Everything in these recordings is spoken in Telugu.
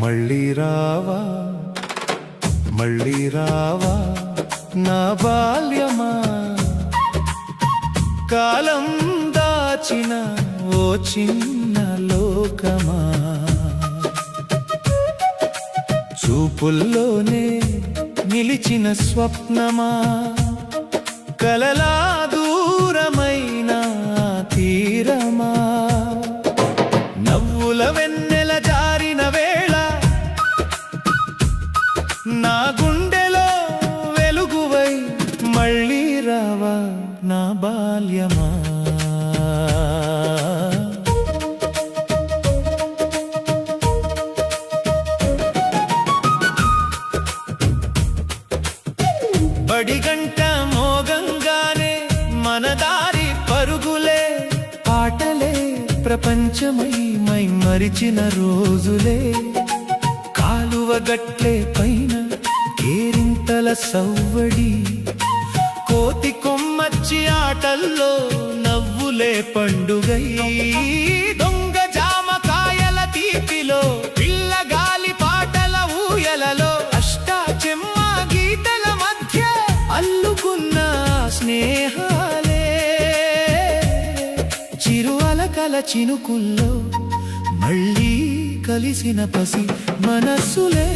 మళ్ళీ రావా మళ్ళీ రావా నా బాల్యమా కాలం దాచిన ఓ చిన్న లోకమా చూపుల్లోనే నిలిచిన స్వప్నమా కలలా దూరమైన తీరమా నవ్వుల వెన్నెల జారిన వేళ నా గుండెలో వెలుగువై మళ్ళీ రావా నా బాల్యమా బడిగంట మోగంగానే మన దారి పరుగులే పాటలే ప్రపంచమై మై మరిచిన రోజులే కాలువ గట్లే పైన కేరింతల సవ్వడి కోతి కొమ్మచ్చి ఆటల్లో నవ్వులే పండుగై దొంగ జామకాయల తీపిలో పిల్లగాలి పాటల ఊయలలో అష్టాచెమ్మ గీతల మధ్య అల్లుకున్న స్నేహాలే చిరు అలకల చినుకుల్లో మళ్ళీ కలిసిన పసి మనస్సులే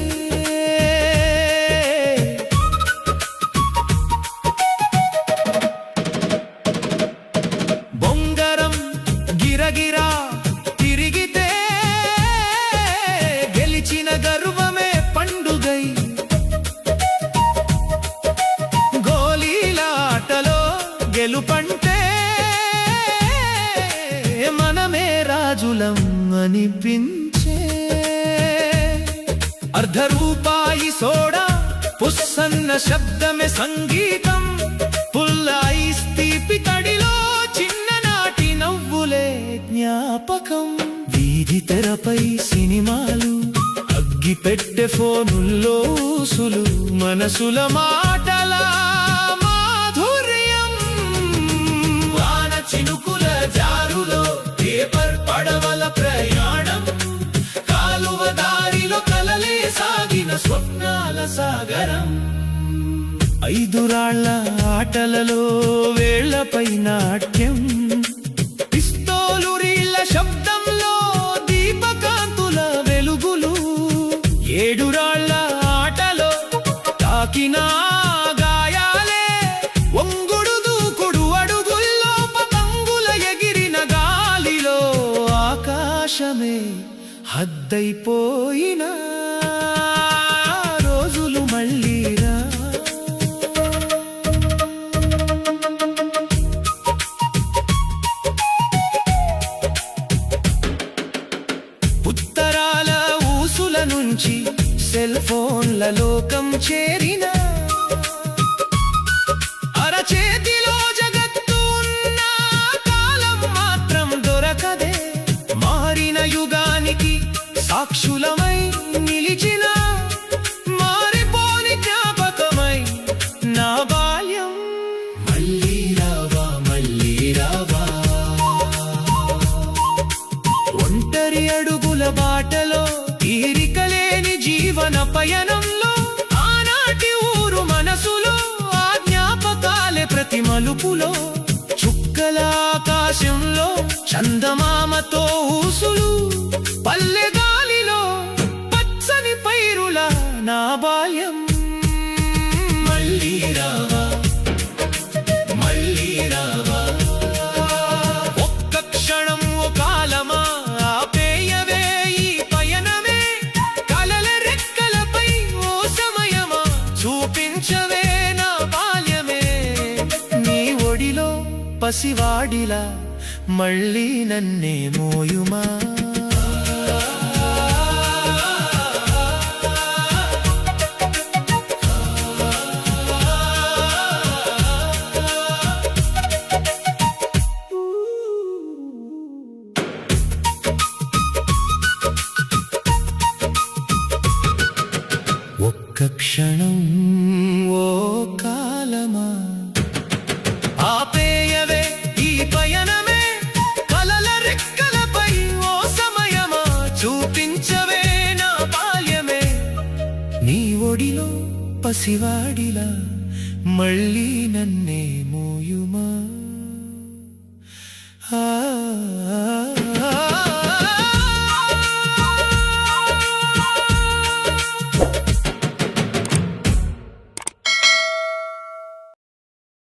బొంగరం గిరగిరా తిరిగితే గెలిచిన గర్వమే పండుగై గోలీలాటలో గెలుపంటే మనమే రాజులం అనిపించే అర్ధ రూపాయి సోడా పుస్సన్న శబ్దమే సంగీతం పుల్ల ఐస్ తీపి తడిలో చిన్ననాటి నవ్వులే జ్ఞాపకం వీధి తెరపై సినిమాలు అగ్గి పెట్టె ఫోనుల్లో ఊసులు మనసుల మాటల మాధుర్యం వాన చినుకుల జారులో పేపర్ పడవల ప్రయాణం కాలువ దారిలో కలలే సాగిన స్వప్నాల సాగరం ఐదురాళ్ల ఆటలలో వేళ్లపై నాట్యం పిస్తోలు రీళ్ల శబ్దంలో దీపకాంతుల వెలుగులు ఏడురాళ్ల ఆటలో తాకిన గాయాలే ఒంగుడు దూకుడు అడుగుల్లో పతంగుల ఎగిరిన గాలిలో ఆకాశమే హద్దైపోయిన రోజులు మళ్ళీరా ఉత్తరాల ఊసుల నుంచి సెల్ ఫోన్ల లోకం చేరిన అరచేతిలో జగత్తు ఉన్న కాలం మాత్రం దొరకదే మారిన యుగానికి సాక్షులమై నిలిచిన మారిపోని జ్ఞాపకమై నా బాల్యం మళ్ళీ రావా మళ్ళీ రావా ఒంటరి అడుగుల బాటలో తీరికలేని జీవన పయనంలో ఆనాటి ఊరు మనసులో ఆ జ్ఞాపకాలే ప్రతి మలుపులో చుక్కల ఆకాశంలో చందమామతో ఊసులు పల్లె గాలిలో పచ్చని పైరుల నా బాల్యం మళ్ళీ రావా మళ్ళీ రావా ఒక్క క్షణం ఓ కాలమా ఆపేయవే ఈ పయనమే కలల రెక్కలపై ఓ సమయమా చూపించవే నా బాల్యమే నీ ఒడిలో పసివాడిలా మళ్ళీ నన్నే మోయుమా ఒక్క క్షణం ఓ కాలమా ఆపేయవే ఈ పయనమే కలల రెక్కలపై ఓ సమయమా చూపించవే నా బాల్య పసివాడిలా మళ్ళీ నన్నే మోయుమా.